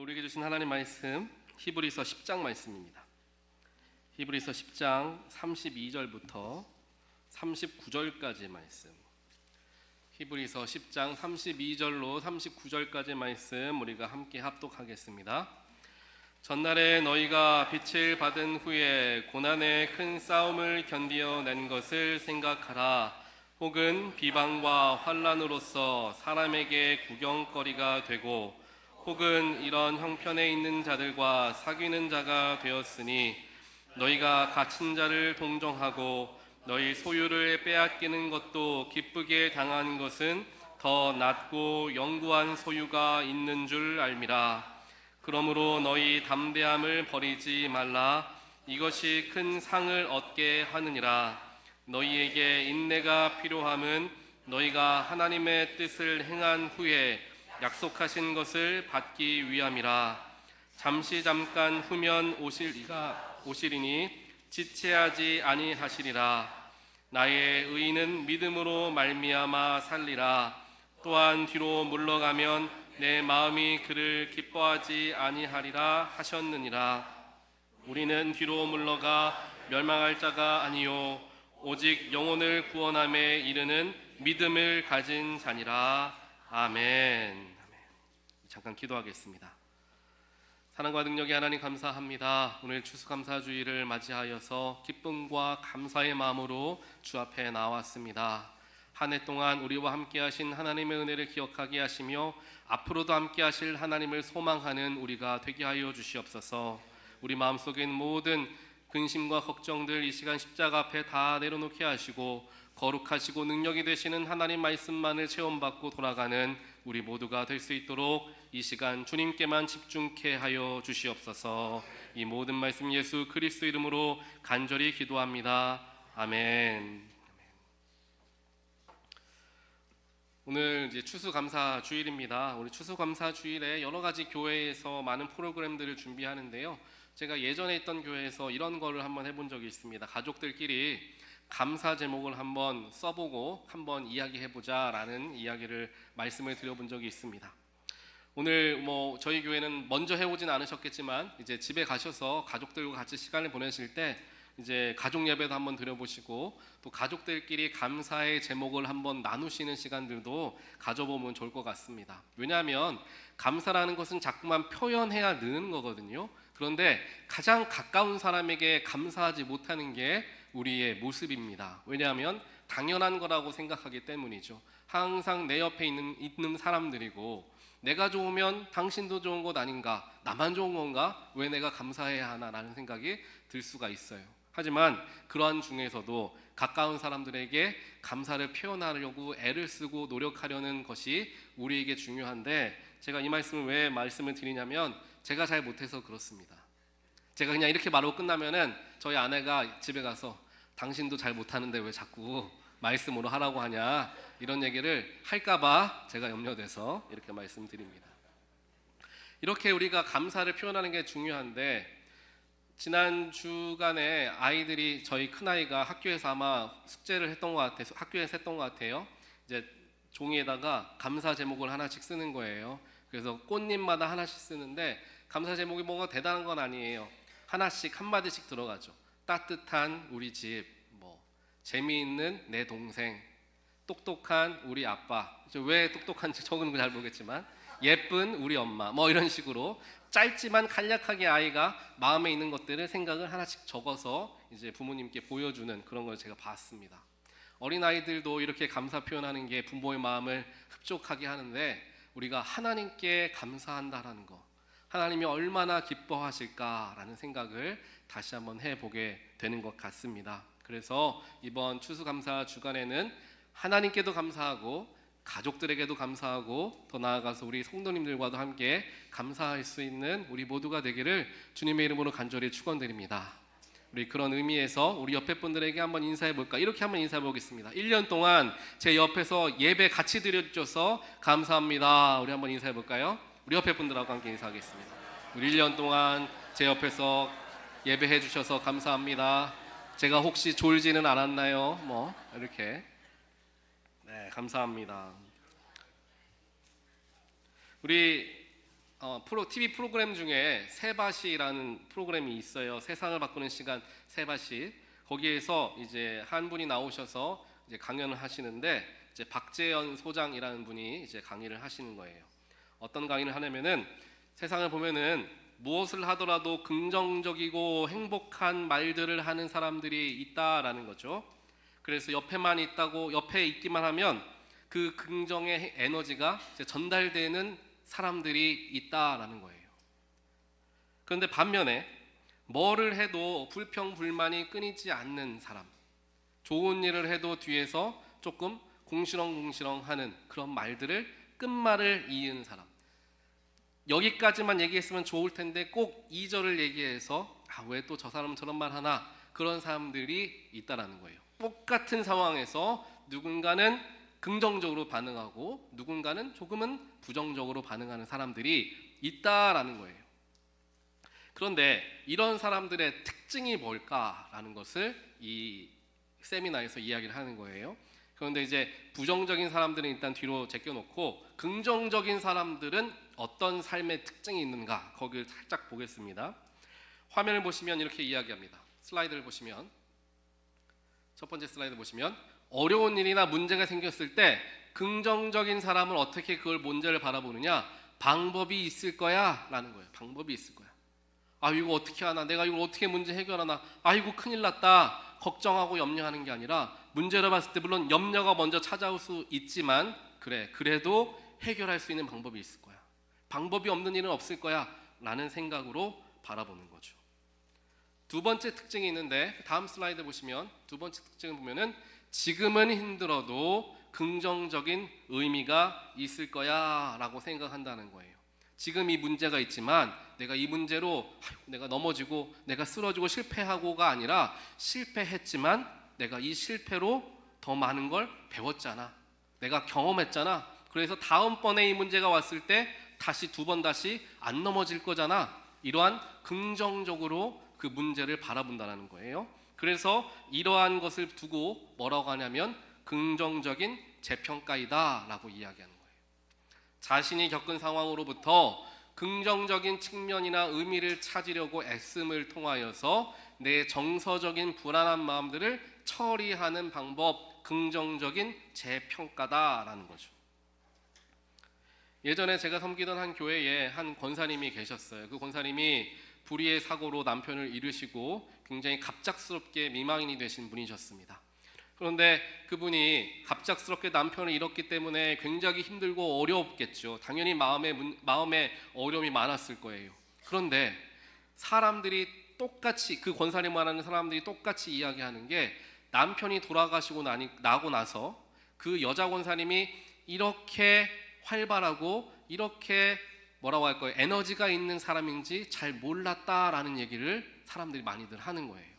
오늘 우리에게 주신 하나님 말씀 히브리서 10장 말씀입니다. 히브리서 10장 32절부터 39절까지 말씀. 히브리서 10장 32절로 39절까지 말씀 우리가 함께 합독하겠습니다. 전날에 너희가 빛을 받은 후에 고난의 큰 싸움을 견디어낸 것을 생각하라. 혹은 비방과 환난으로서 사람에게 구경거리가 되고 혹은 이런 형편에 있는 자들과 사귀는 자가 되었으니 너희가 갇힌 자를 동정하고 너희 소유를 빼앗기는 것도 기쁘게 당하는 것은 더 낫고 영구한 소유가 있는 줄 알미라. 그러므로 너희 담대함을 버리지 말라. 이것이 큰 상을 얻게 하느니라. 너희에게 인내가 필요함은 너희가 하나님의 뜻을 행한 후에 약속하신 것을 받기 위함이라. 잠깐 후면 오시리니 지체하지 아니하시리라. 나의 의인은 믿음으로 말미암아 살리라. 또한 뒤로 물러가면 내 마음이 그를 기뻐하지 아니하리라 하셨느니라. 우리는 뒤로 물러가 멸망할 자가 아니요 오직 영혼을 구원함에 이르는 믿음을 가진 자니라. 아멘. 잠깐 기도하겠습니다. 사랑과 능력의 하나님 감사합니다. 오늘 추수감사주일을 맞이하여서 기쁨과 감사의 마음으로 주 앞에 나왔습니다. 한 해 동안 우리와 함께 하신 하나님의 은혜를 기억하게 하시며 앞으로도 함께 하실 하나님을 소망하는 우리가 되게 하여 주시옵소서. 우리 마음속에 있는 모든 근심과 걱정들 이 시간 십자가 앞에 다 내려놓게 하시고 거룩하시고 능력이 되시는 하나님 말씀만을 체험받고 돌아가는 우리 모두가 될 수 있도록 이 시간 주님께만 집중케 하여 주시옵소서. 이 모든 말씀 예수 그리스도 이름으로 간절히 기도합니다. 아멘. 오늘 이제 추수감사 주일입니다. 우리 추수감사 주일에 여러 가지 교회에서 많은 프로그램들을 준비하는데요. 제가 예전에 있던 교회에서 이런 거를 한번 해본 적이 있습니다. 가족들끼리 감사 제목을 한번 써보고 한번 이야기해보자라는 말씀을 드려본 적이 있습니다. 오늘 저희 교회는 먼저 해오진 않으셨겠지만 이제 집에 가셔서 가족들과 같이 시간을 보내실 때 이제 가족 예배도 한번 드려보시고 또 가족들끼리 감사의 제목을 한번 나누시는 시간들도 가져보면 좋을 것 같습니다. 왜냐하면 감사라는 것은 자꾸만 표현해야 느는 거거든요. 그런데 가장 가까운 사람에게 감사하지 못하는 게 우리의 모습입니다. 왜냐하면 당연한 거라고 생각하기 때문이죠. 항상 내 옆에 있는 사람들이고 내가 좋으면 당신도 좋은 것 아닌가, 나만 좋은 건가, 왜 내가 감사해야 하나라는 생각이 들 수가 있어요. 하지만 그러한 중에서도 가까운 사람들에게 감사를 표현하려고 애를 쓰고 노력하려는 것이 우리에게 중요한데, 제가 이 말씀을 왜 말씀을 드리냐면 제가 잘 못해서 그렇습니다. 제가 그냥 이렇게 말하고 끝나면은 저희 아내가 집에 가서 당신도 잘 못하는데 왜 자꾸 말씀으로 하라고 하냐, 이런 얘기를 할까봐 제가 염려돼서 이렇게 말씀드립니다. 이렇게 우리가 감사를 표현하는 게 중요한데, 지난 주간에 아이들이, 저희 큰아이가 학교에서 아마 숙제를 했던 것 같아서 학교에서 했던 것 같아요. 이제 종이에다가 감사 제목을 하나씩 쓰는 거예요. 그래서 꽃잎마다 하나씩 쓰는데 감사 제목이 뭐가 대단한 건 아니에요. 하나씩 한마디씩 들어가죠. 따뜻한 우리 집, 재미있는 내 동생, 똑똑한 우리 아빠. 왜 똑똑한지 적은 건 잘 모르겠지만 예쁜 우리 엄마, 이런 식으로 짧지만 간략하게 아이가 마음에 있는 것들을 생각을 하나씩 적어서 이제 부모님께 보여주는 그런 걸 제가 봤습니다. 어린아이들도 이렇게 감사 표현하는 게 부모의 마음을 흡족하게 하는데, 우리가 하나님께 감사한다라는 거, 하나님이 얼마나 기뻐하실까라는 생각을 다시 한번 해보게 되는 것 같습니다. 그래서 이번 추수감사 주간에는 하나님께도 감사하고 가족들에게도 감사하고 더 나아가서 우리 성도님들과도 함께 감사할 수 있는 우리 모두가 되기를 주님의 이름으로 간절히 축원드립니다. 우리 그런 의미에서 우리 옆에 분들에게 한번 인사해 볼까? 이렇게 한번 인사해 보겠습니다. 1년 동안 제 옆에서 예배 같이 드려주셔서 감사합니다. 우리 한번 인사해 볼까요? 우리 옆에 분들하고 함께 인사하겠습니다. 우리 1년 동안 제 옆에서 예배해 주셔서 감사합니다. 제가 혹시 졸지는 않았나요? 이렇게. 네, 감사합니다. 우리 TV 프로그램 중에 세바시라는 프로그램이 있어요. 세상을 바꾸는 시간 세바시. 거기에서 이제 한 분이 나오셔서 이제 강연을 하시는데 이제 박재현 소장이라는 분이 이제 강의를 하시는 거예요. 어떤 강의를 하냐면은 세상을 보면은 무엇을 하더라도 긍정적이고 행복한 말들을 하는 사람들이 있다라는 거죠. 그래서 옆에 있기만 하면 그 긍정의 에너지가 이제 전달되는 사람들이 있다라는 거예요. 그런데 반면에 뭐를 해도 불평불만이 끊이지 않는 사람, 좋은 일을 해도 뒤에서 조금 궁시렁궁시렁 하는 그런 말들을 끝말을 이은 사람, 여기까지만 얘기했으면 좋을 텐데 꼭 2절을 얘기해서 왜 또 저 사람은 저런 말 하나, 그런 사람들이 있다라는 거예요. 똑같은 상황에서 누군가는 긍정적으로 반응하고 누군가는 조금은 부정적으로 반응하는 사람들이 있다라는 거예요. 그런데 이런 사람들의 특징이 뭘까라는 것을 이 세미나에서 이야기를 하는 거예요. 그런데 이제 부정적인 사람들은 일단 뒤로 제껴놓고 긍정적인 사람들은 어떤 삶의 특징이 있는가, 거기를 살짝 보겠습니다. 화면을 보시면 이렇게 이야기합니다. 슬라이드를 보시면, 첫 번째 슬라이드 보시면, 어려운 일이나 문제가 생겼을 때 긍정적인 사람은 어떻게 그걸 문제를 바라보느냐, 방법이 있을 거야 라는 거예요. 방법이 있을 거야. 이거 어떻게 하나, 내가 이걸 어떻게 문제 해결하나, 이거 큰일 났다 걱정하고 염려하는 게 아니라, 문제를 봤을 때 물론 염려가 먼저 찾아올 수 있지만 그래도 해결할 수 있는 방법이 있을 거야, 방법이 없는 일은 없을 거야 라는 생각으로 바라보는 거죠. 두 번째 특징이 있는데, 다음 슬라이드 보시면 두 번째 특징을 보면은 지금은 힘들어도 긍정적인 의미가 있을 거야 라고 생각한다는 거예요. 지금 이 문제가 있지만 내가 이 문제로 내가 넘어지고 내가 쓰러지고 실패하고가 아니라, 실패했지만 내가 이 실패로 더 많은 걸 배웠잖아, 내가 경험했잖아, 그래서 다음번에 이 문제가 왔을 때 다시 두 번 다시 안 넘어질 거잖아, 이러한 긍정적으로 그 문제를 바라본다는 거예요. 그래서 이러한 것을 두고 뭐라고 하냐면 긍정적인 재평가이다 라고 이야기하는 거예요. 자신이 겪은 상황으로부터 긍정적인 측면이나 의미를 찾으려고 애씀을 통하여서 내 정서적인 불안한 마음들을 처리하는 방법, 긍정적인 재평가다라는 거죠. 예전에 제가 섬기던 한 교회에 한 권사님이 계셨어요. 그 권사님이 불의의 사고로 남편을 잃으시고 굉장히 갑작스럽게 미망인이 되신 분이셨습니다. 그런데 그분이 갑작스럽게 남편을 잃었기 때문에 굉장히 힘들고 어려웠겠죠. 당연히 마음에 어려움이 많았을 거예요. 그런데 사람들이 똑같이, 그 권사님 말하는 사람들이 똑같이 이야기하는 게, 남편이 돌아가시고 나고 나서 그 여자 권사님이 이렇게 활발하고 이렇게 뭐라고 할까요, 에너지가 있는 사람인지 잘 몰랐다라는 얘기를 사람들이 많이들 하는 거예요.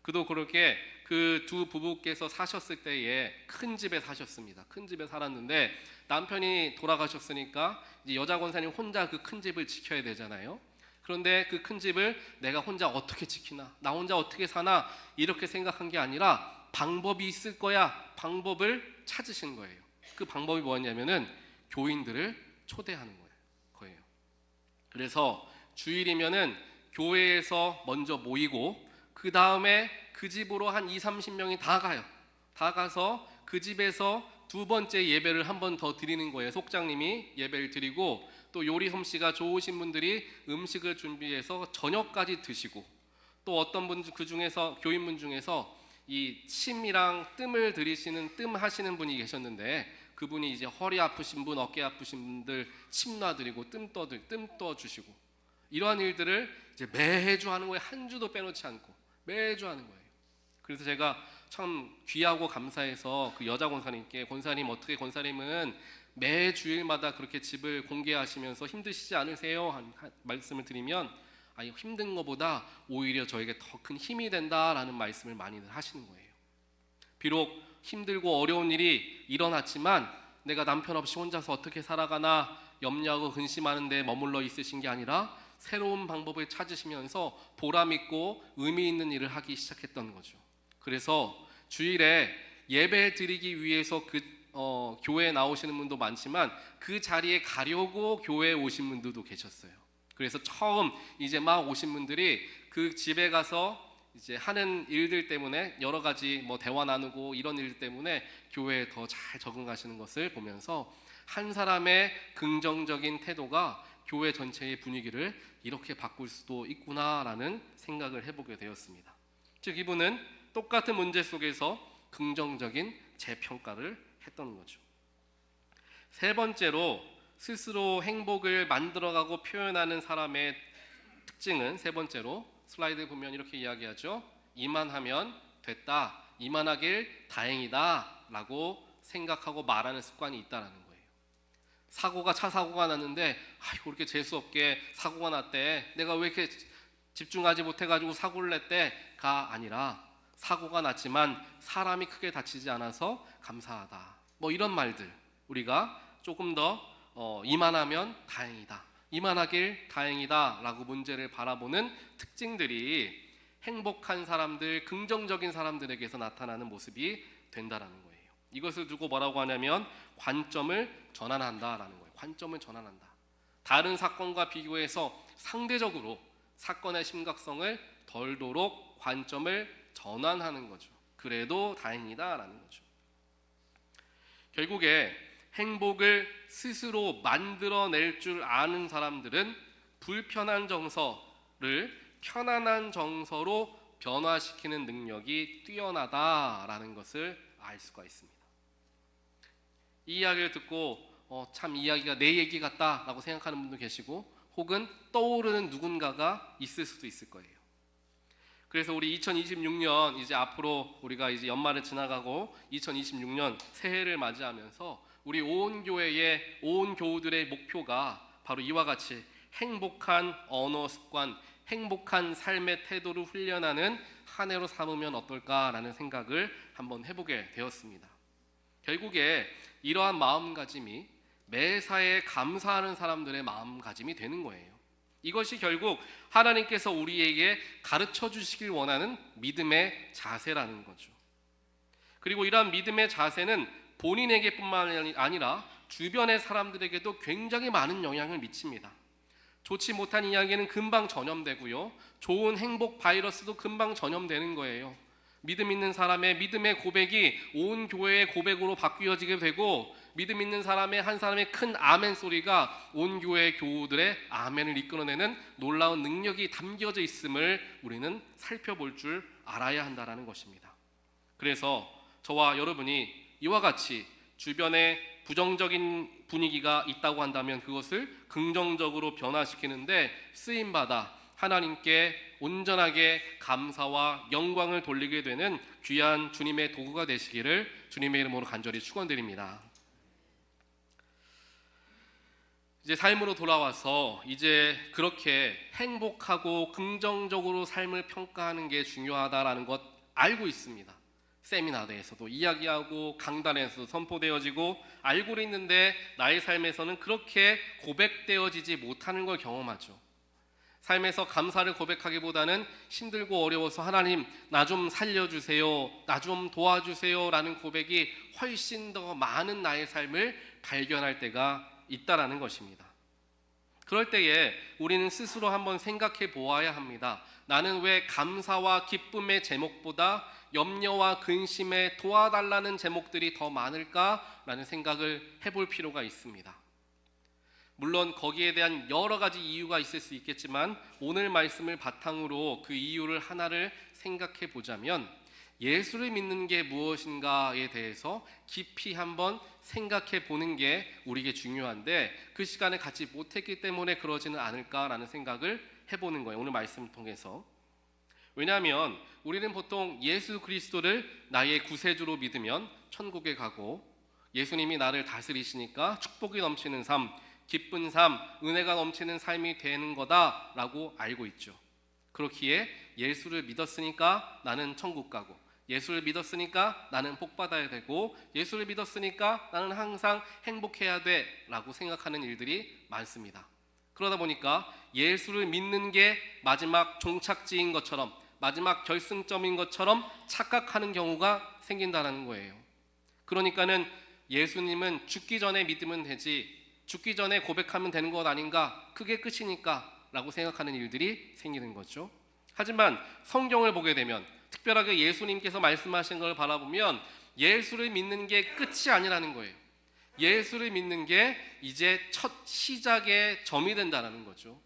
그도 그렇게 그 두 부부께서 사셨을 때에 큰 집에 사셨습니다. 큰 집에 살았는데 남편이 돌아가셨으니까 이제 여자 권사님 혼자 그 큰 집을 지켜야 되잖아요. 그런데 그 큰 집을 내가 혼자 어떻게 지키나, 나 혼자 어떻게 사나, 이렇게 생각한 게 아니라 방법이 있을 거야, 방법을 찾으신 거예요. 그 방법이 뭐였냐면은 교인들을 초대하는 거예요. 그래서 주일이면은 교회에서 먼저 모이고 그 다음에 그 집으로 한 20-30명이 다 가요. 다 가서 그 집에서 두 번째 예배를 한 번 더 드리는 거예요. 속장님이 예배를 드리고, 또 요리 솜씨가 좋으신 분들이 음식을 준비해서 저녁까지 드시고, 또 어떤 분, 그 중에서 교인분 중에서 이 침이랑 뜸을 들이시는, 뜸 하시는 분이 계셨는데, 그분이 이제 허리 아프신 분, 어깨 아프신 분들 침 놔드리고 뜸 떠주시고, 이러한 일들을 이제 매주 하는 거예요. 한 주도 빼놓지 않고 매주 하는 거예요. 그래서 제가 참 귀하고 감사해서 그 여자 권사님께, 권사님 어떻게 권사님은 매 주일마다 그렇게 집을 공개하시면서 힘드시지 않으세요? 한 말씀을 드리면, 힘든 것보다 오히려 저에게 더 큰 힘이 된다라는 말씀을 많이들 하시는 거예요. 비록 힘들고 어려운 일이 일어났지만 내가 남편 없이 혼자서 어떻게 살아가나 염려하고 근심하는 데 머물러 있으신 게 아니라 새로운 방법을 찾으시면서 보람 있고 의미 있는 일을 하기 시작했던 거죠. 그래서 주일에 예배 드리기 위해서 그 교회에 나오시는 분도 많지만 그 자리에 가려고 교회에 오신 분들도 계셨어요. 그래서 처음 이제 막 오신 분들이 그 집에 가서 이제 하는 일들 때문에 여러 가지 대화 나누고 이런 일 때문에 교회에 더 잘 적응하시는 것을 보면서 한 사람의 긍정적인 태도가 교회 전체의 분위기를 이렇게 바꿀 수도 있구나라는 생각을 해보게 되었습니다. 즉 이분은 똑같은 문제 속에서 긍정적인 재평가를 했던 거죠. 세 번째로 스스로 행복을 만들어가고 표현하는 사람의 특징은 세 번째로 슬라이드 보면 이렇게 이야기하죠. 이만하면 됐다, 이만하길 다행이다 라고 생각하고 말하는 습관이 있다는 거예요. 차 사고가 났는데 아이고 이렇게 재수없게 사고가 났대, 내가 왜 이렇게 집중하지 못해가지고 사고를 냈대가 아니라 사고가 났지만 사람이 크게 다치지 않아서 감사하다, 이런 말들 우리가 조금 더 이만하면 다행이다, 이만하길 다행이다 라고 문제를 바라보는 특징들이 행복한 사람들, 긍정적인 사람들에게서 나타나는 모습이 된다라는 거예요. 이것을 두고 뭐라고 하냐면 관점을 전환한다라는 거예요. 관점을 전환한다. 다른 사건과 비교해서 상대적으로 사건의 심각성을 덜도록 관점을 전환하는 거죠. 그래도 다행이다라는 거죠. 결국에 행복을 스스로 만들어낼 줄 아는 사람들은 불편한 정서를 편안한 정서로 변화시키는 능력이 뛰어나다라는 것을 알 수가 있습니다. 이 이야기를 듣고 참 이야기가 내 얘기 같다라고 생각하는 분도 계시고 혹은 떠오르는 누군가가 있을 수도 있을 거예요. 그래서 우리 2026년 이제 앞으로 우리가 이제 연말을 지나가고 2026년 새해를 맞이하면서 우리 온 교회의 온 교우들의 목표가 바로 이와 같이 행복한 언어 습관, 행복한 삶의 태도를 훈련하는 한 해로 삼으면 어떨까라는 생각을 한번 해보게 되었습니다. 결국에 이러한 마음가짐이 매사에 감사하는 사람들의 마음가짐이 되는 거예요. 이것이 결국 하나님께서 우리에게 가르쳐 주시길 원하는 믿음의 자세라는 거죠. 그리고 이러한 믿음의 자세는 본인에게뿐만 아니라 주변의 사람들에게도 굉장히 많은 영향을 미칩니다. 좋지 못한 이야기는 금방 전염되고요, 좋은 행복 바이러스도 금방 전염되는 거예요. 믿음 있는 사람의 믿음의 고백이 온 교회의 고백으로 바뀌어지게 되고, 믿음 있는 사람의 한 사람의 큰 아멘 소리가 온 교회의 교우들의 아멘을 이끌어내는 놀라운 능력이 담겨져 있음을 우리는 살펴볼 줄 알아야 한다는 것입니다. 그래서 저와 여러분이 이와 같이 주변에 부정적인 분위기가 있다고 한다면 그것을 긍정적으로 변화시키는데 쓰임받아 하나님께 온전하게 감사와 영광을 돌리게 되는 귀한 주님의 도구가 되시기를 주님의 이름으로 간절히 축원드립니다. 이제 삶으로 돌아와서 이제 그렇게 행복하고 긍정적으로 삶을 평가하는 게 중요하다라는 것 알고 있습니다. 세미나대에서도 이야기하고 강단에서도 선포되어지고 알고 있는데 나의 삶에서는 그렇게 고백되어지지 못하는 걸 경험하죠. 삶에서 감사를 고백하기보다는 힘들고 어려워서 하나님 나 좀 살려주세요, 나 좀 도와주세요 라는 고백이 훨씬 더 많은 나의 삶을 발견할 때가 있다라는 것입니다. 그럴 때에 우리는 스스로 한번 생각해 보아야 합니다. 나는 왜 감사와 기쁨의 제목보다 염려와 근심에 도와달라는 제목들이 더 많을까라는 생각을 해볼 필요가 있습니다. 물론 거기에 대한 여러 가지 이유가 있을 수 있겠지만 오늘 말씀을 바탕으로 그 이유를 하나를 생각해 보자면 예수를 믿는 게 무엇인가에 대해서 깊이 한번 생각해 보는 게 우리에게 중요한데 그 시간을 갖지 못했기 때문에 그러지는 않을까라는 생각을 해보는 거예요. 오늘 말씀을 통해서. 왜냐하면 우리는 보통 예수 그리스도를 나의 구세주로 믿으면 천국에 가고 예수님이 나를 다스리시니까 축복이 넘치는 삶, 기쁜 삶, 은혜가 넘치는 삶이 되는 거다라고 알고 있죠. 그렇기에 예수를 믿었으니까 나는 천국 가고, 예수를 믿었으니까 나는 복 받아야 되고, 예수를 믿었으니까 나는 항상 행복해야 돼 라고 생각하는 일들이 많습니다. 그러다 보니까 예수를 믿는 게 마지막 종착지인 것처럼, 마지막 결승점인 것처럼 착각하는 경우가 생긴다는 거예요. 그러니까는 예수님은 죽기 전에 믿으면 되지, 죽기 전에 고백하면 되는 것 아닌가, 그게 끝이니까 라고 생각하는 일들이 생기는 거죠. 하지만 성경을 보게 되면, 특별하게 예수님께서 말씀하신 걸 바라보면 예수를 믿는 게 끝이 아니라는 거예요. 예수를 믿는 게 이제 첫 시작의 점이 된다는 거죠.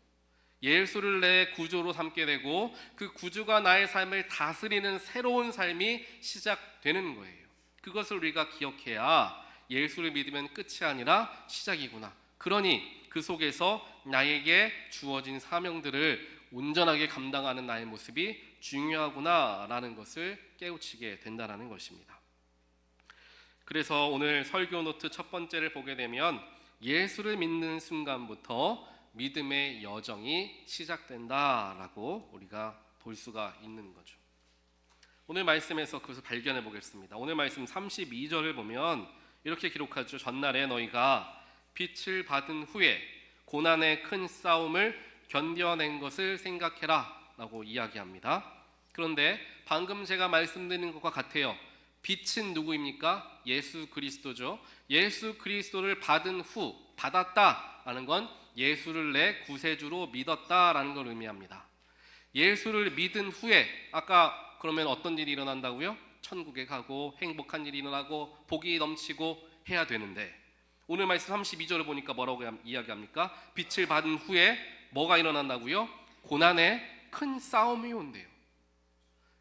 예수를 내 구주로 삼게 되고 그 구주가 나의 삶을 다스리는 새로운 삶이 시작되는 거예요. 그것을 우리가 기억해야 예수를 믿으면 끝이 아니라 시작이구나. 그러니 그 속에서 나에게 주어진 사명들을 온전하게 감당하는 나의 모습이 중요하구나라는 것을 깨우치게 된다는 것입니다. 그래서 오늘 설교 노트 첫 번째를 보게 되면 예수를 믿는 순간부터 믿음의 여정이 시작된다라고 우리가 볼 수가 있는 거죠. 오늘 말씀에서 그것을 발견해 보겠습니다. 오늘 말씀 32절을 보면 이렇게 기록하죠. 전날에 너희가 빛을 받은 후에 고난의 큰 싸움을 견뎌낸 것을 생각해라 라고 이야기합니다. 그런데 방금 제가 말씀드린 것과 같아요. 빛은 누구입니까? 예수 그리스도죠. 예수 그리스도를 받은 후, 받았다라는 건 예수를 내 구세주로 믿었다라는 걸 의미합니다. 예수를 믿은 후에 아까 그러면 어떤 일이 일어난다고요? 천국에 가고 행복한 일이 일어나고 복이 넘치고 해야 되는데, 오늘 말씀 32절을 보니까 뭐라고 이야기합니까? 빛을 받은 후에 뭐가 일어난다고요? 고난의 큰 싸움이 온대요.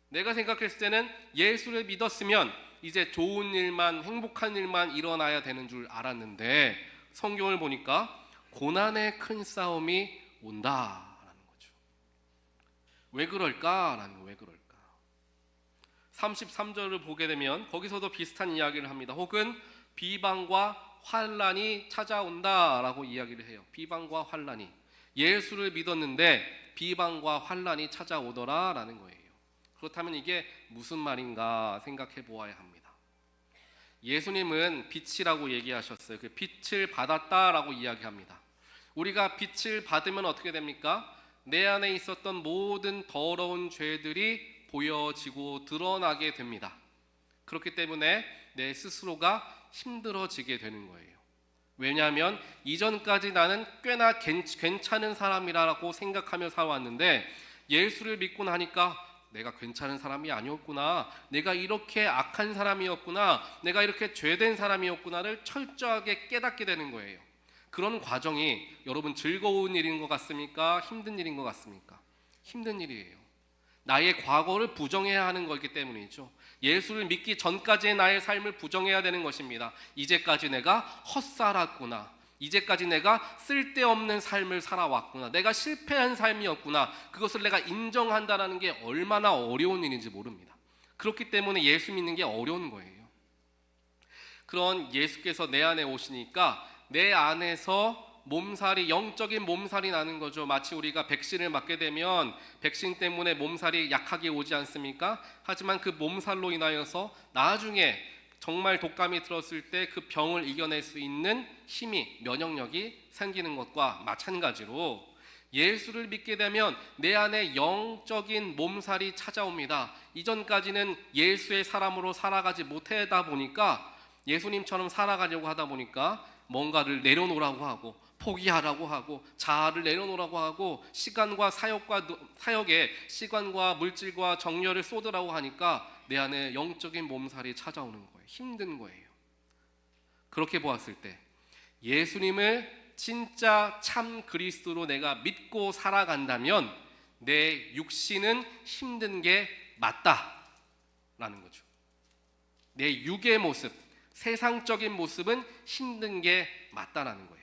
내가 생각했을 때는 예수를 믿었으면 이제 좋은 일만, 행복한 일만 일어나야 되는 줄 알았는데 성경을 보니까 고난의 큰 싸움이 온다라는 거죠. 왜 그럴까? 33절을 보게 되면 거기서도 비슷한 이야기를 합니다. 혹은 비방과 환란이 찾아온다라고 이야기를 해요. 비방과 환란이, 예수를 믿었는데 비방과 환란이 찾아오더라라는 거예요. 그렇다면 이게 무슨 말인가 생각해 보아야 합니다. 예수님은 빛이라고 얘기하셨어요. 그 빛을 받았다라고 이야기합니다. 우리가 빛을 받으면 어떻게 됩니까? 내 안에 있었던 모든 더러운 죄들이 보여지고 드러나게 됩니다. 그렇기 때문에 내 스스로가 힘들어지게 되는 거예요. 왜냐하면 이전까지 나는 꽤나 괜찮은 사람이라고 생각하며 살아왔는데 예수를 믿고 나니까 내가 괜찮은 사람이 아니었구나, 내가 이렇게 악한 사람이었구나, 내가 이렇게 죄된 사람이었구나를 철저하게 깨닫게 되는 거예요. 그런 과정이 여러분 즐거운 일인 것 같습니까? 힘든 일인 것 같습니까? 힘든 일이에요. 나의 과거를 부정해야 하는 거기 때문이죠. 예수를 믿기 전까지의 나의 삶을 부정해야 되는 것입니다. 이제까지 내가 헛살았구나, 이제까지 내가 쓸데없는 삶을 살아왔구나, 내가 실패한 삶이었구나, 그것을 내가 인정한다는 게 얼마나 어려운 일인지 모릅니다. 그렇기 때문에 예수 믿는 게 어려운 거예요. 그런 예수께서 내 안에 오시니까 내 안에서 몸살이, 영적인 몸살이 나는 거죠. 마치 우리가 백신을 맞게 되면 백신 때문에 몸살이 약하게 오지 않습니까? 하지만 그 몸살로 인하여서 나중에 정말 독감이 들었을 때 그 병을 이겨낼 수 있는 힘이, 면역력이 생기는 것과 마찬가지로 예수를 믿게 되면 내 안에 영적인 몸살이 찾아옵니다. 이전까지는 예수의 사람으로 살아가지 못하다 보니까, 예수님처럼 살아가려고 하다 보니까 뭔가를 내려놓으라고 하고 포기하라고 하고 자아를 내려놓으라고 하고 시간과 사역에 시간과 물질과 정열을 쏟으라고 하니까 내 안에 영적인 몸살이 찾아오는 거예요. 힘든 거예요. 그렇게 보았을 때 예수님을 진짜 참 그리스도로 내가 믿고 살아간다면 내 육신은 힘든 게 맞다라는 거죠. 내 육의 모습, 세상적인 모습은 힘든 게 맞다라는 거예요.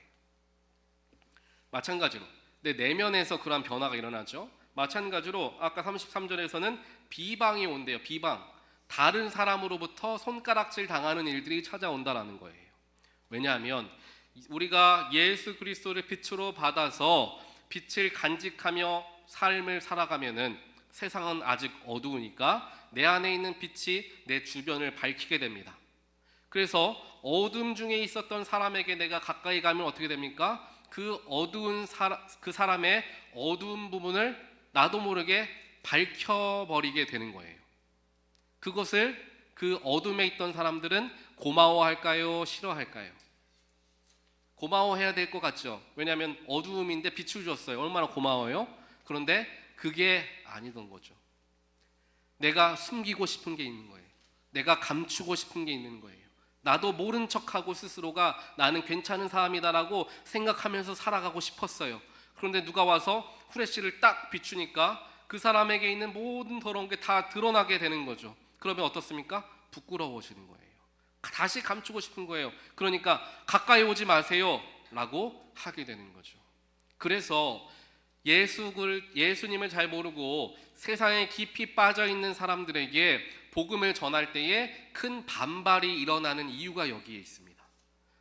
마찬가지로 내 내면에서 그러한 변화가 일어나죠. 마찬가지로 아까 33절에서는 비방이 온대요. 비방, 다른 사람으로부터 손가락질 당하는 일들이 찾아온다라는 거예요. 왜냐하면 우리가 예수 그리스도를 빛으로 받아서 빛을 간직하며 삶을 살아가면은 세상은 아직 어두우니까 내 안에 있는 빛이 내 주변을 밝히게 됩니다. 그래서 어둠 중에 있었던 사람에게 내가 가까이 가면 어떻게 됩니까? 그 어두운 그 사람의 어두운 부분을 나도 모르게 밝혀버리게 되는 거예요. 그것을 그 어둠에 있던 사람들은 고마워할까요? 싫어할까요? 고마워해야 될 것 같죠? 왜냐하면 어두움인데 빛을 줬어요. 얼마나 고마워요? 그런데 그게 아니던 거죠. 내가 숨기고 싶은 게 있는 거예요. 내가 감추고 싶은 게 있는 거예요. 나도 모른 척하고 스스로가 나는 괜찮은 사람이다라고 생각하면서 살아가고 싶었어요. 그런데 누가 와서 후레쉬를 딱 비추니까 그 사람에게 있는 모든 더러운 게 다 드러나게 되는 거죠. 그러면 어떻습니까? 부끄러워지는 거예요. 다시 감추고 싶은 거예요. 그러니까 가까이 오지 마세요 라고 하게 되는 거죠. 그래서 예수님을 잘 모르고 세상에 깊이 빠져 있는 사람들에게 복음을 전할 때에 큰 반발이 일어나는 이유가 여기에 있습니다.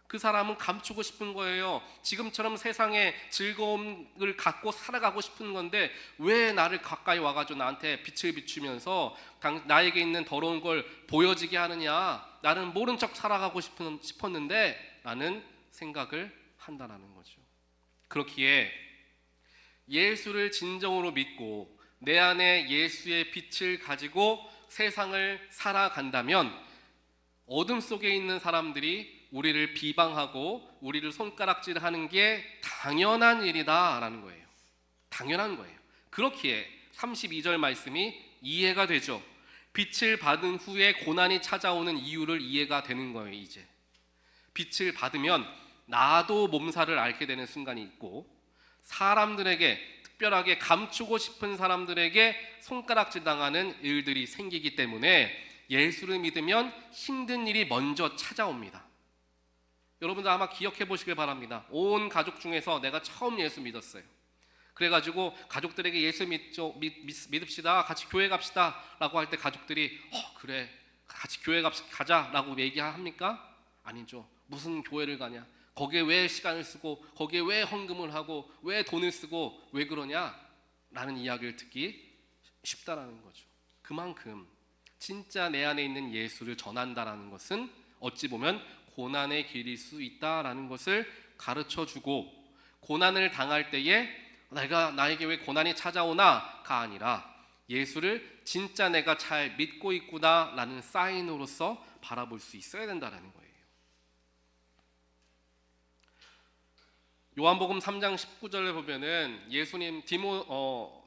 그 사람은 감추고 싶은 거예요. 지금처럼 세상의 즐거움을 갖고 살아가고 싶은 건데 왜 나를 가까이 와가지고 나한테 빛을 비추면서 나에게 있는 더러운 걸 보여지게 하느냐. 나는 모른 척 살아가고 싶었는데 라는 생각을 한다는 거죠. 그렇기에 예수를 진정으로 믿고 내 안에 예수의 빛을 가지고 세상을 살아간다면 어둠 속에 있는 사람들이 우리를 비방하고 우리를 손가락질하는 게 당연한 일이다라는 거예요. 당연한 거예요. 그렇기에 32절 말씀이 이해가 되죠. 빛을 받은 후에 고난이 찾아오는 이유를 이해가 되는 거예요. 이제 빛을 받으면 나도 몸살을 앓게 되는 순간이 있고 사람들에게 특별하게 감추고 싶은 사람들에게 손가락질 당하는 일들이 생기기 때문에 예수를 믿으면 힘든 일이 먼저 찾아옵니다. 여러분들 아마 기억해 보시길 바랍니다. 온 가족 중에서 내가 처음 예수 믿었어요. 그래가지고 가족들에게 예수 믿읍시다, 같이 교회 갑시다 라고 할 때 가족들이 그래 같이 교회 가자 라고 얘기합니까? 아니죠. 무슨 교회를 가냐, 거기에 왜 시간을 쓰고 거기에 왜 헌금을 하고 왜 돈을 쓰고 왜 그러냐 라는 이야기를 듣기 쉽다라는 거죠. 그만큼 진짜 내 안에 있는 예수를 전한다라는 것은 어찌 보면 고난의 길일 수 있다라는 것을 가르쳐주고, 고난을 당할 때에 나에게 왜 고난이 찾아오나가 아니라 예수를 진짜 내가 잘 믿고 있구나라는 사인으로서 바라볼 수 있어야 된다는 거예요. 요한복음 3장 19절에 보면은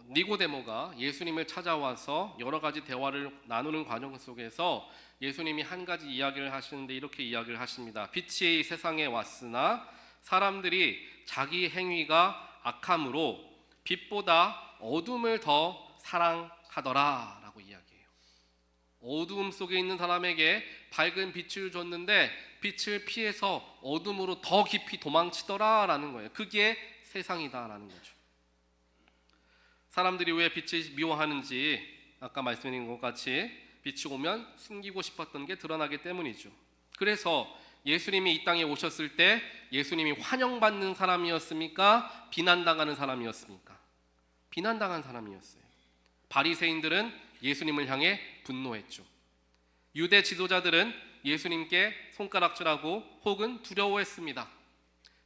니고데모가 예수님을 찾아와서 여러 가지 대화를 나누는 과정 속에서 예수님이 한 가지 이야기를 하시는데 이렇게 이야기를 하십니다. 빛이 세상에 왔으나 사람들이 자기 행위가 악함으로 빛보다 어둠을 더 사랑하더라 라고 이야기해요. 어두움 속에 있는 사람에게 밝은 빛을 줬는데 빛을 피해서 어둠으로 더 깊이 도망치더라 라는 거예요. 그게 세상이다 라는 거죠. 사람들이 왜 빛을 미워하는지 아까 말씀드린 것 같이 빛이 오면 숨기고 싶었던 게 드러나기 때문이죠. 그래서 예수님이 이 땅에 오셨을 때 예수님이 환영받는 사람이었습니까? 비난당하는 사람이었습니까? 비난당한 사람이었어요. 바리새인들은 예수님을 향해 분노했죠. 유대 지도자들은 예수님께 손가락질하고 혹은 두려워했습니다.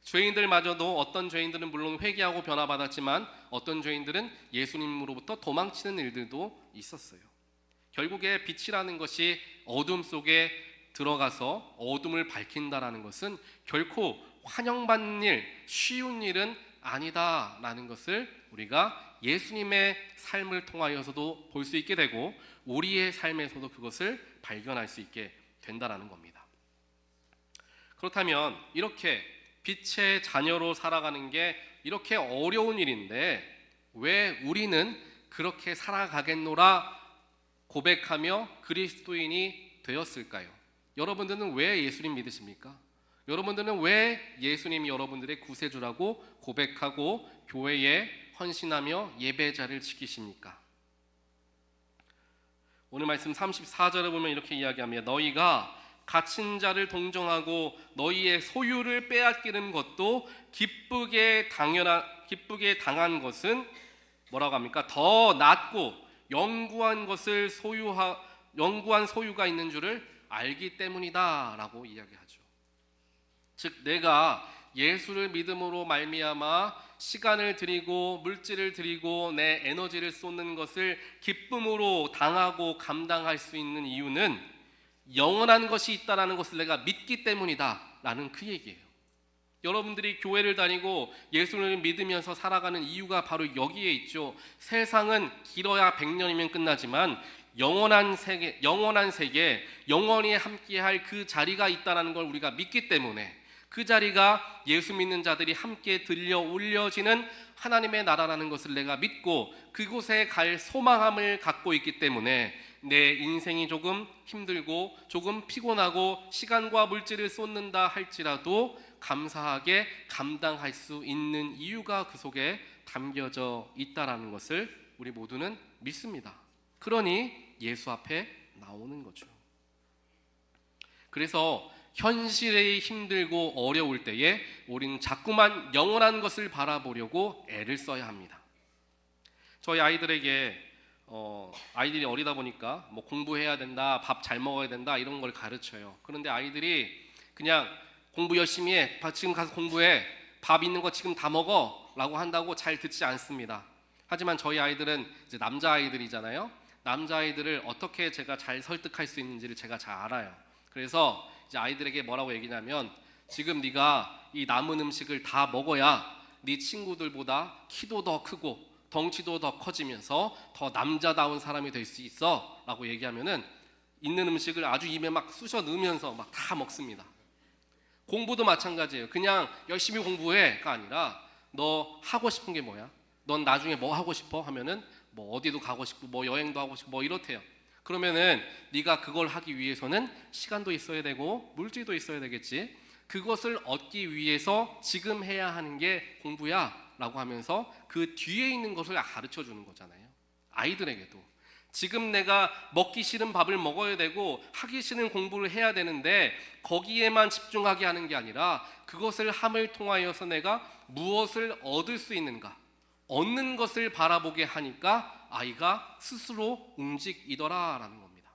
죄인들마저도 어떤 죄인들은 물론 회개하고 변화받았지만 어떤 죄인들은 예수님으로부터 도망치는 일들도 있었어요. 결국에 빛이라는 것이 어둠 속에 들어가서 어둠을 밝힌다라는 것은 결코 환영받는 일, 쉬운 일은 아니다라는 것을 우리가 예수님의 삶을 통하여서도 볼 수 있게 되고 우리의 삶에서도 그것을 발견할 수 있게 된다라는 겁니다. 그렇다면 이렇게 빛의 자녀로 살아가는 게 이렇게 어려운 일인데 왜 우리는 그렇게 살아가겠노라 고백하며 그리스도인이 되었을까요? 여러분들은 왜 예수님 믿으십니까? 여러분들은 왜 예수님이 여러분들의 구세주라고 고백하고 교회에 헌신하며 예배자를 지키십니까? 오늘 말씀 34절에 보면 이렇게 이야기합니다. 너희가 갇힌 자를 동정하고 너희의 소유를 빼앗기는 것도 기쁘게 당한 것은 뭐라고 합니까? 더 낫고 영구한 소유가 있는 줄을 알기 때문이다라고 이야기하죠. 즉 내가 예수를 믿음으로 말미암아 시간을 드리고 물질을 드리고 내 에너지를 쏟는 것을 기쁨으로 당하고 감당할 수 있는 이유는 영원한 것이 있다라는 것을 내가 믿기 때문이다라는 그 얘기예요. 여러분들이 교회를 다니고 예수를 믿으면서 살아가는 이유가 바로 여기에 있죠. 세상은 길어야 100년이면 끝나지만 영원한 세계, 영원히 함께할 그 자리가 있다는 걸 우리가 믿기 때문에, 그 자리가 예수 믿는 자들이 함께 들려 올려지는 하나님의 나라라는 것을 내가 믿고 그곳에 갈 소망함을 갖고 있기 때문에 내 인생이 조금 힘들고 조금 피곤하고 시간과 물질을 쏟는다 할지라도 감사하게 감당할 수 있는 이유가 그 속에 담겨져 있다라는 것을 우리 모두는 믿습니다. 그러니 예수 앞에 나오는 거죠. 그래서 현실이 힘들고 어려울 때에 우리는 자꾸만 영원한 것을 바라보려고 애를 써야 합니다. 저희 아이들에게 아이들이 어리다 보니까 뭐 공부해야 된다, 밥 잘 먹어야 된다 이런 걸 가르쳐요. 그런데 아이들이 그냥 공부 열심히 해, 지금 가서 공부해, 밥 있는 거 지금 다 먹어 라고 한다고 잘 듣지 않습니다. 하지만 저희 아이들은 이제 남자아이들이잖아요. 남자아이들을 어떻게 제가 잘 설득할 수 있는지를 제가 잘 알아요. 그래서 이제 아이들에게 뭐라고 얘기냐면, 지금 네가 이 남은 음식을 다 먹어야 네 친구들보다 키도 더 크고 덩치도 더 커지면서 더 남자다운 사람이 될 수 있어 라고 얘기하면은 있는 음식을 아주 입에 막 쑤셔 넣으면서 막 다 먹습니다. 공부도 마찬가지예요. 그냥 열심히 공부해가 아니라 너 하고 싶은 게 뭐야? 넌 나중에 뭐 하고 싶어? 하면은 뭐 어디도 가고 싶고 뭐 여행도 하고 싶고 뭐 이렇대요. 그러면은 네가 그걸 하기 위해서는 시간도 있어야 되고 물질도 있어야 되겠지. 그것을 얻기 위해서 지금 해야 하는 게 공부야 라고 하면서 그 뒤에 있는 것을 가르쳐 주는 거잖아요. 아이들에게도 지금 내가 먹기 싫은 밥을 먹어야 되고 하기 싫은 공부를 해야 되는데 거기에만 집중하게 하는 게 아니라 그것을 함을 통하여서 내가 무엇을 얻을 수 있는가, 얻는 것을 바라보게 하니까 아이가 스스로 움직이더라라는 겁니다.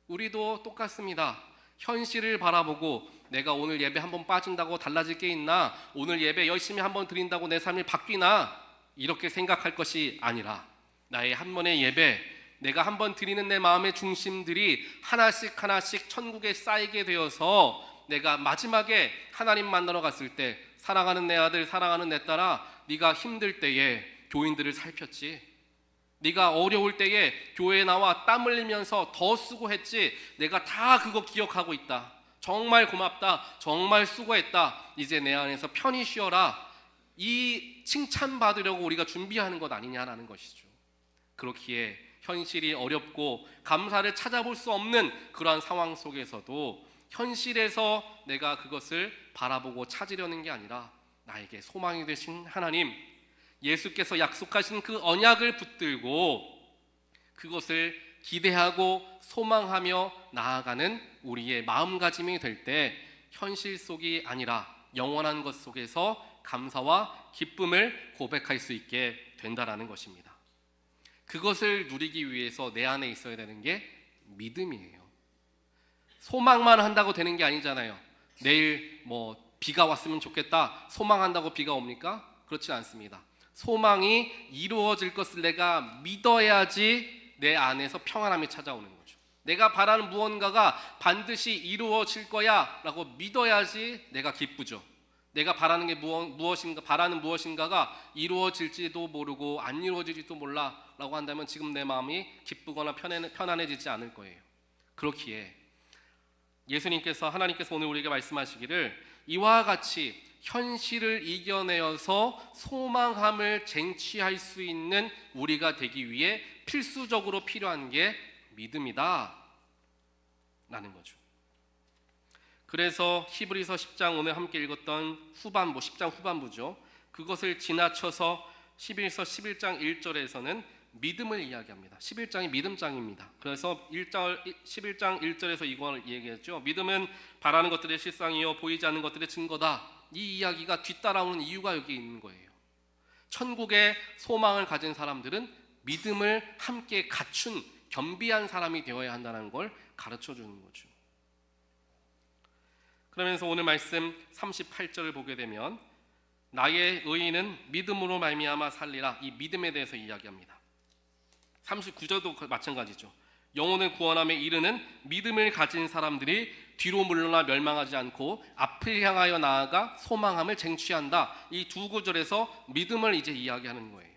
우리도 똑같습니다. 현실을 바라보고 내가 오늘 예배 한번 빠진다고 달라질 게 있나, 오늘 예배 열심히 한번 드린다고 내 삶이 바뀌나, 이렇게 생각할 것이 아니라 나의 한 번의 예배, 내가 한번 드리는 내 마음의 중심들이 하나씩 하나씩 천국에 쌓이게 되어서 내가 마지막에 하나님 만나러 갔을 때, 사랑하는 내 아들, 사랑하는 내 딸아, 네가 힘들 때에 교인들을 살폈지, 네가 어려울 때에 교회에 나와 땀 흘리면서 더 수고했지, 내가 다 그거 기억하고 있다, 정말 고맙다, 정말 수고했다, 이제 내 안에서 편히 쉬어라, 이 칭찬받으려고 우리가 준비하는 것 아니냐라는 것이죠. 그렇기에 현실이 어렵고 감사를 찾아볼 수 없는 그러한 상황 속에서도 현실에서 내가 그것을 바라보고 찾으려는 게 아니라 나에게 소망이 되신 하나님, 예수께서 약속하신 그 언약을 붙들고 그것을 기대하고 소망하며 나아가는 우리의 마음가짐이 될 때 현실 속이 아니라 영원한 것 속에서 감사와 기쁨을 고백할 수 있게 된다라는 것입니다. 그것을 누리기 위해서 내 안에 있어야 되는 게 믿음이에요. 소망만 한다고 되는 게 아니잖아요. 내일 뭐 비가 왔으면 좋겠다, 소망한다고 비가 옵니까? 그렇지 않습니다. 소망이 이루어질 것을 내가 믿어야지 내 안에서 평안함이 찾아오는 거죠. 내가 바라는 무언가가 반드시 이루어질 거야 라고 믿어야지 내가 기쁘죠. 내가 바라는 게 무엇인가, 바라는 무엇인가가 이루어질지도 모르고 안 이루어질지도 몰라 라고 한다면 지금 내 마음이 기쁘거나 편안해지지 않을 거예요. 그렇기에 예수님께서, 하나님께서 오늘 우리에게 말씀하시기를, 이와 같이 현실을 이겨내어서 소망함을 쟁취할 수 있는 우리가 되기 위해 필수적으로 필요한 게 믿음이다 라는 거죠. 그래서 히브리서 10장, 오늘 함께 읽었던 후반부, 10장 후반부죠. 그것을 지나쳐서 11서 11장 1절에서는 믿음을 이야기합니다. 11장이 믿음장입니다. 그래서 11장 1절에서 이걸 얘기했죠. 믿음은 바라는 것들의 실상이요 보이지 않는 것들의 증거다. 이 이야기가 뒤따라오는 이유가 여기 있는 거예요. 천국의 소망을 가진 사람들은 믿음을 함께 갖춘 겸비한 사람이 되어야 한다는 걸 가르쳐 주는 거죠. 그러면서 오늘 말씀 38절을 보게 되면 나의 의인은 믿음으로 말미암아 살리라, 이 믿음에 대해서 이야기합니다. 39절도 마찬가지죠. 영혼을 구원함에 이르는 믿음을 가진 사람들이 뒤로 물러나 멸망하지 않고 앞을 향하여 나아가 소망함을 쟁취한다. 이 두 구절에서 믿음을 이제 이야기하는 거예요.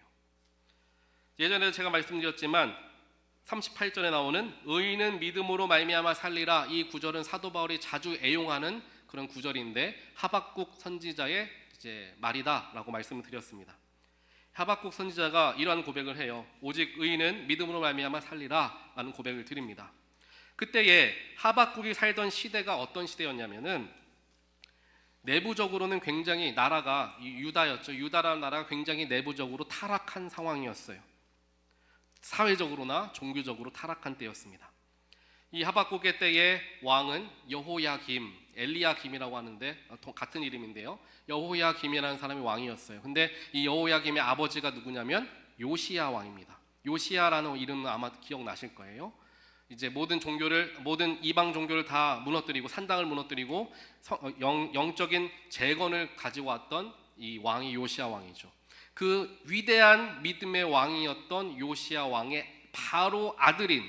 예전에 제가 말씀드렸지만 38절에 나오는 의인은 믿음으로 말미암아 살리라, 이 구절은 사도 바울이 자주 애용하는 그런 구절인데 하박국 선지자의 이제 말이다라고 말씀을 드렸습니다. 하박국 선지자가 이러한 고백을 해요. 오직 의인은 믿음으로 말미암아 살리라 라는 고백을 드립니다. 그때에 하박국이 살던 시대가 어떤 시대였냐면은 내부적으로는 굉장히 나라가 유다였죠. 유다라는 나라가 굉장히 내부적으로 타락한 상황이었어요. 사회적으로나 종교적으로 타락한 때였습니다. 이 하박국의 때의 왕은 여호야김, 엘리야김이라고 하는데 같은 이름인데요. 여호야김이라는 사람이 왕이었어요. 근데 이 여호야김의 아버지가 누구냐면 요시야 왕입니다. 요시야라는 이름은 아마 기억나실 거예요. 이제 모든 이방 종교를 다 무너뜨리고 산당을 무너뜨리고 영적인 재건을 가지고 왔던 이 왕이 요시야 왕이죠. 그 위대한 믿음의 왕이었던 요시야 왕의 바로 아들인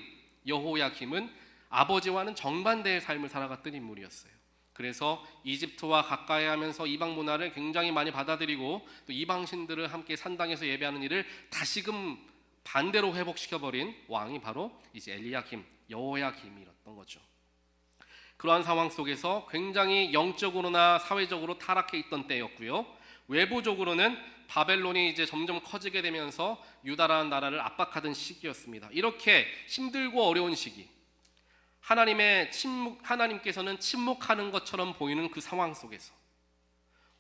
여호야김은 아버지와는 정반대의 삶을 살아갔던 인물이었어요. 그래서 이집트와 가까이 하면서 이방 문화를 굉장히 많이 받아들이고 또 이방 신들을 함께 산당에서 예배하는 일을 다시금 반대로 회복시켜버린 왕이 바로 이제 엘리야김, 여호야김이었던 거죠. 그러한 상황 속에서 굉장히 영적으로나 사회적으로 타락해 있던 때였고요. 외부적으로는 바벨론이 이제 점점 커지게 되면서 유다라는 나라를 압박하던 시기였습니다. 이렇게 힘들고 어려운 시기, 하나님께서는 침묵하는 것처럼 보이는 그 상황 속에서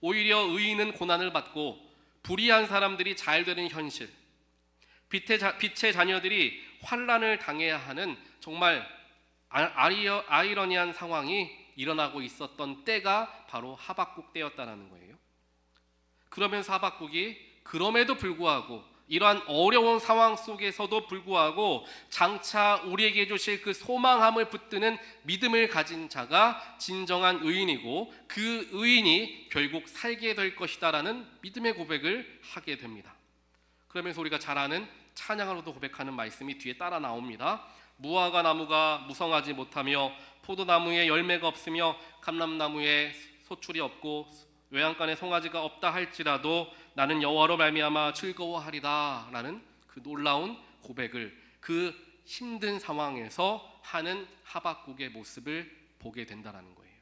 오히려 의인은 고난을 받고 불의한 사람들이 잘 되는 현실, 빛의 자녀들이 환난을 당해야 하는 정말 아이러니한 상황이 일어나고 있었던 때가 바로 하박국 때였다는 거예요. 그러면서 하박국이 그럼에도 불구하고 이러한 어려운 상황 속에서도 불구하고 장차 우리에게 주실 그 소망함을 붙드는 믿음을 가진 자가 진정한 의인이고 그 의인이 결국 살게 될 것이다라는 믿음의 고백을 하게 됩니다. 그러면서 우리가 잘 아는 찬양으로도 고백하는 말씀이 뒤에 따라 나옵니다. 무화과 나무가 무성하지 못하며 포도나무에 열매가 없으며 감람나무에 소출이 없고 외양간에 송아지가 없다 할지라도 나는 여호와로 말미암아 즐거워하리라 라는 그 놀라운 고백을 그 힘든 상황에서 하는 하박국의 모습을 보게 된다는 거예요.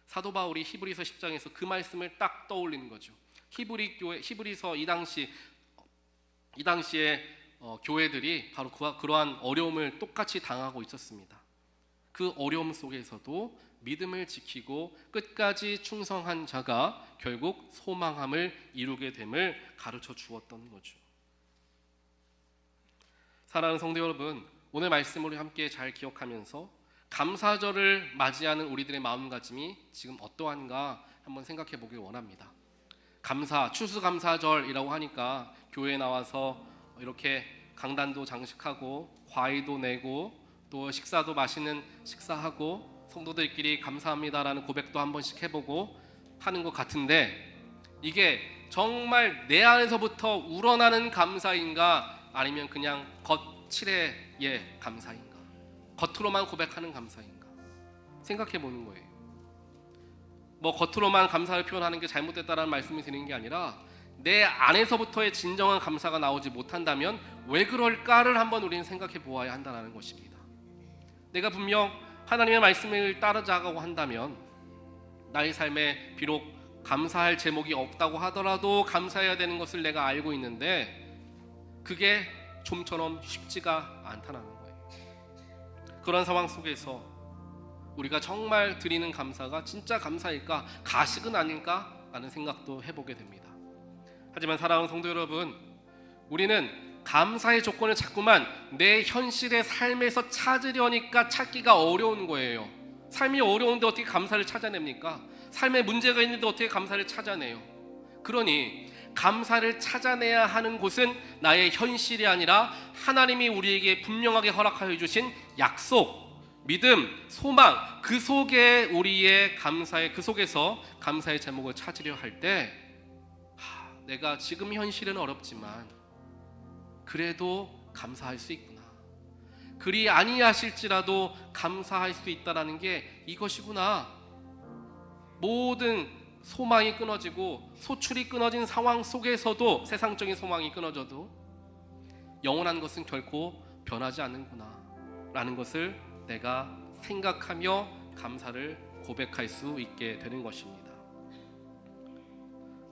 사도 바울이 히브리서 10장에서 그 말씀을 딱 떠올리는 거죠. 히브리서 이 당시에 교회들이 바로 그러한 어려움을 똑같이 당하고 있었습니다. 그 어려움 속에서도 믿음을 지키고 끝까지 충성한 자가 결국 소망함을 이루게 됨을 가르쳐 주었던 거죠. 사랑하는 성도 여러분, 오늘 말씀을 함께 잘 기억하면서 감사절을 맞이하는 우리들의 마음가짐이 지금 어떠한가 한번 생각해 보길 원합니다. 추수감사절이라고 하니까 교회에 나와서 이렇게 강단도 장식하고 과일도 내고 또 식사도 맛있는 식사하고 성도들끼리 감사합니다라는 고백도 한 번씩 해보고 하는 것 같은데 이게 정말 내 안에서부터 우러나는 감사인가 아니면 그냥 거칠의 감사인가, 겉으로만 고백하는 감사인가 생각해 보는 거예요. 뭐 겉으로만 감사를 표현하는 게 잘못됐다라는 말씀이 드리는 게 아니라 내 안에서부터의 진정한 감사가 나오지 못한다면 왜 그럴까를 한번 우리는 생각해 보아야 한다는 것입니다. 내가 분명 하나님의 말씀을 따르자고 한다면 나의 삶에 비록 감사할 제목이 없다고 하더라도 감사해야 되는 것을 내가 알고 있는데 그게 좀처럼 쉽지가 않다는 거예요. 그런 상황 속에서 우리가 정말 드리는 감사가 진짜 감사일까? 가식은 아닐까? 라는 생각도 해보게 됩니다. 하지만 사랑하는 성도 여러분, 우리는 감사의 조건을 자꾸만 내 현실의 삶에서 찾으려니까 찾기가 어려운 거예요. 삶이 어려운데 어떻게 감사를 찾아냅니까? 삶에 문제가 있는데 어떻게 감사를 찾아내요? 그러니 감사를 찾아내야 하는 곳은 나의 현실이 아니라 하나님이 우리에게 분명하게 허락하여 주신 약속, 믿음, 소망, 그 속에 우리의 그 속에서 감사의 제목을 찾으려 할 때 내가 지금 현실은 어렵지만 그래도 감사할 수 있구나. 그리 아니하실지라도 감사할 수 있다라는 게 이것이구나. 모든 소망이 끊어지고 소출이 끊어진 상황 속에서도, 세상적인 소망이 끊어져도 영원한 것은 결코 변하지 않는구나 라는 것을 내가 생각하며 감사를 고백할 수 있게 되는 것입니다.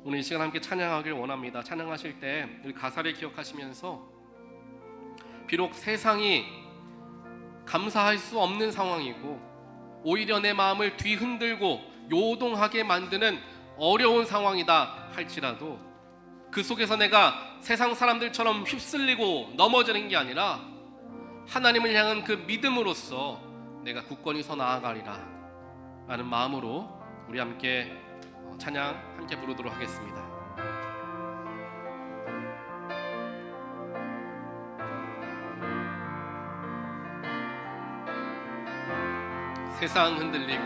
오늘 이 시간 함께 찬양하길 원합니다. 찬양하실 때 우리 가사를 기억하시면서 비록 세상이 감사할 수 없는 상황이고 오히려 내 마음을 뒤흔들고 요동하게 만드는 어려운 상황이다 할지라도 그 속에서 내가 세상 사람들처럼 휩쓸리고 넘어지는 게 아니라 하나님을 향한 그 믿음으로써 내가 굳건히 서 나아가리라 라는 마음으로 우리 함께 찬양 함께 부르도록 하겠습니다. 세상 흔들리고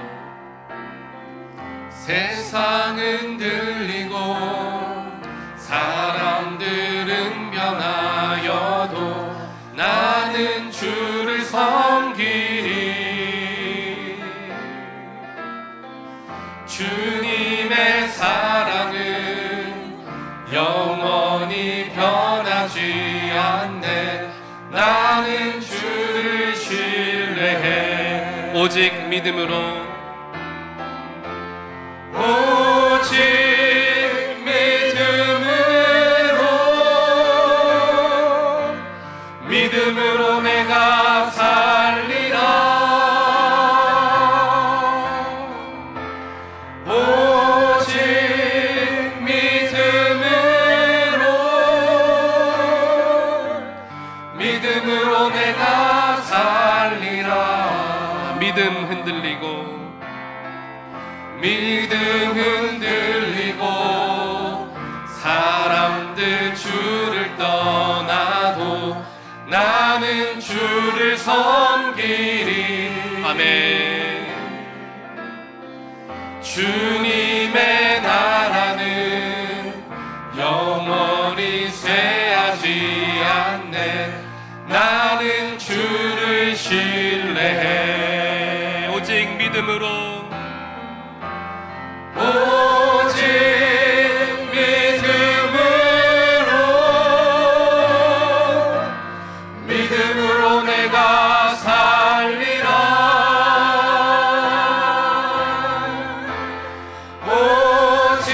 사람들은 변하여도 나는 주를 섬기리. 주님의 사랑은 영원히 변하지 않네. 나는 주를 신뢰해. 오직 믿음으로 내가 살리라. 오직 믿음으로 내가 살리라. 믿음 흔들리고 사람들 주를 떠나도 나는 주를 섬기리. 아멘. 주님의 나라는 영원히 쇠하지 않네. 나는 주를 신뢰해. 오직 믿음으로 내가 살리라. 오직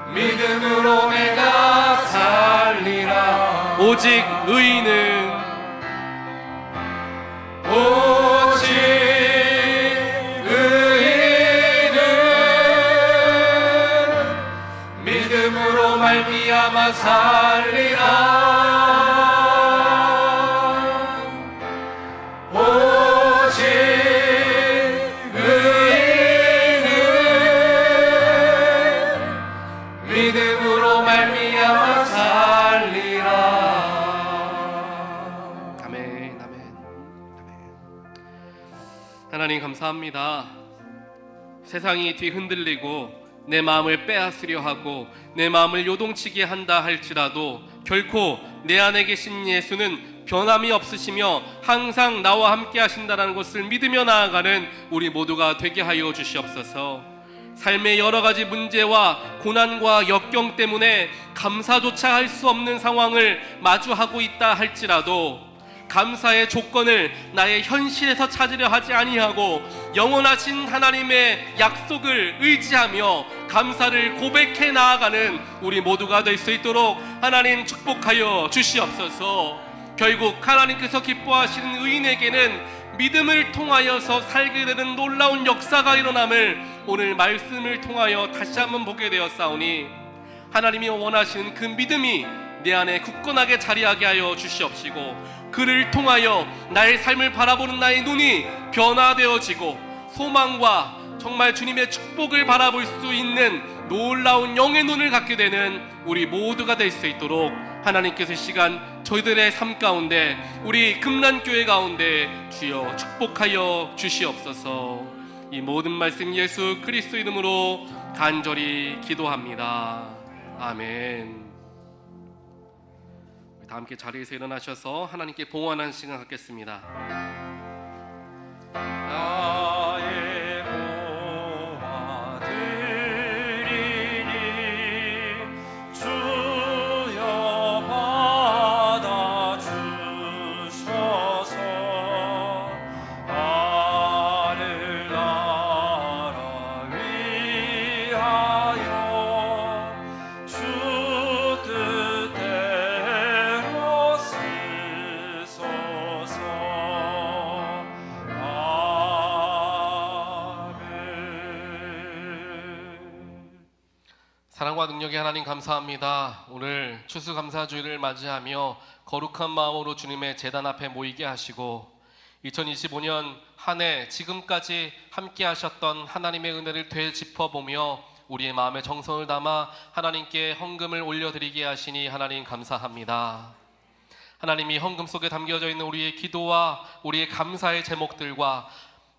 믿음으로 내가 살리라. 오직 의인은 믿음으로 말미암아 살리라. 오직 의인은 믿음으로 말미암아 살리라. 아멘, 아멘, 아멘. 하나님 감사합니다. 세상이 뒤흔들리고 내 마음을 빼앗으려 하고 내 마음을 요동치게 한다 할지라도 결코 내 안에 계신 예수는 변함이 없으시며 항상 나와 함께 하신다는 것을 믿으며 나아가는 우리 모두가 되게 하여 주시옵소서. 삶의 여러 가지 문제와 고난과 역경 때문에 감사조차 할 수 없는 상황을 마주하고 있다 할지라도 감사의 조건을 나의 현실에서 찾으려 하지 아니하고 영원하신 하나님의 약속을 의지하며 감사를 고백해 나아가는 우리 모두가 될 수 있도록 하나님 축복하여 주시옵소서. 결국 하나님께서 기뻐하시는 의인에게는 믿음을 통하여서 살게 되는 놀라운 역사가 일어남을 오늘 말씀을 통하여 다시 한번 보게 되었사오니 하나님이 원하시는 그 믿음이 내 안에 굳건하게 자리하게 하여 주시옵시고 그를 통하여 나의 삶을 바라보는 나의 눈이 변화되어지고 소망과 정말 주님의 축복을 바라볼 수 있는 놀라운 영의 눈을 갖게 되는 우리 모두가 될 수 있도록 하나님께서 이 시간 저희들의 삶 가운데 우리 금란교회 가운데 주여 축복하여 주시옵소서. 이 모든 말씀 예수 그리스도 이름으로 간절히 기도합니다. 아멘. 다 함께 자리에서 일어나셔서 하나님께 봉헌하는 시간 갖겠습니다. 나의 보화 드리니 주여 받아주셔서 하늘나라 위하여 주 뜻대로 쓰소서. 사랑과 능력의 하나님 감사합니다. 오늘 추수감사주일을 맞이하며 거룩한 마음으로 주님의 제단 앞에 모이게 하시고 2025년 한 해 지금까지 함께 하셨던 하나님의 은혜를 되짚어보며 우리의 마음에 정성을 담아 하나님께 헌금을 올려드리게 하시니 하나님 감사합니다. 하나님이 헌금 속에 담겨져 있는 우리의 기도와 우리의 감사의 제목들과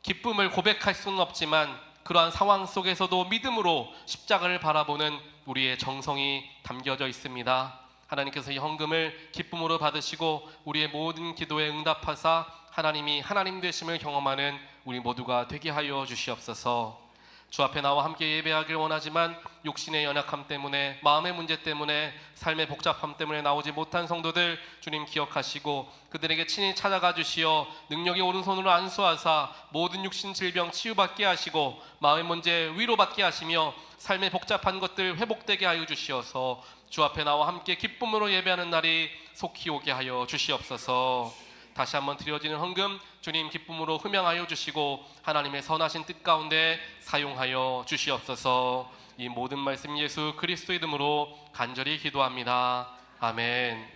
기쁨을 고백할 수는 없지만 그러한 상황 속에서도 믿음으로 십자가를 바라보는 우리의 정성이 담겨져 있습니다. 하나님께서 이 헌금을 기쁨으로 받으시고 우리의 모든 기도에 응답하사 하나님이 하나님 되심을 경험하는 우리 모두가 되게 하여 주시옵소서. 주 앞에 나와 함께 예배하길 원하지만 육신의 연약함 때문에, 마음의 문제 때문에, 삶의 복잡함 때문에 나오지 못한 성도들 주님 기억하시고 그들에게 친히 찾아가 주시어 능력의 오른손으로 안수하사 모든 육신 질병 치유받게 하시고 마음의 문제 위로받게 하시며 삶의 복잡한 것들 회복되게 하여 주시어서 주 앞에 나와 함께 기쁨으로 예배하는 날이 속히 오게 하여 주시옵소서. 다시 한번 드려지는 헌금 주님 기쁨으로 흠양하여 주시고 하나님의 선하신 뜻 가운데 사용하여 주시옵소서. 이 모든 말씀 예수 그리스도의 이름으로 간절히 기도합니다. 아멘.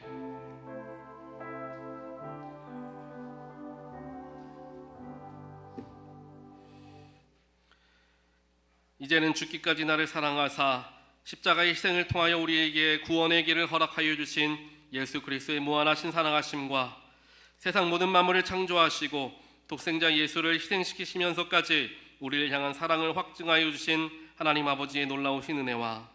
이제는 죽기까지 나를 사랑하사 십자가의 희생을 통하여 우리에게 구원의 길을 허락하여 주신 예수 그리스도의 무한하신 사랑하심과 세상 모든 만물을 창조하시고 독생자 예수를 희생시키시면서까지 우리를 향한 사랑을 확증하여 주신 하나님 아버지의 놀라우신 은혜와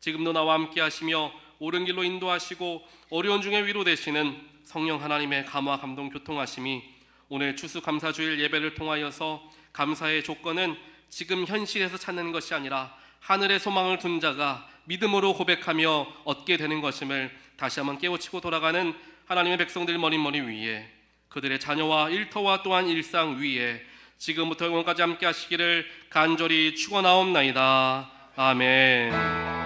지금도 나와 함께 하시며 옳은 길로 인도하시고 어려운 중에 위로되시는 성령 하나님의 감화 감동 교통하심이 오늘 추수감사주일 예배를 통하여서 감사의 조건은 지금 현실에서 찾는 것이 아니라 하늘의 소망을 둔 자가 믿음으로 고백하며 얻게 되는 것임을 다시 한번 깨우치고 돌아가는 하나님의 백성들 머릿머리 위에 그들의 자녀와 일터와 또한 일상 위에 지금부터 영원까지 함께 하시기를 간절히 축원하옵나이다. 아멘.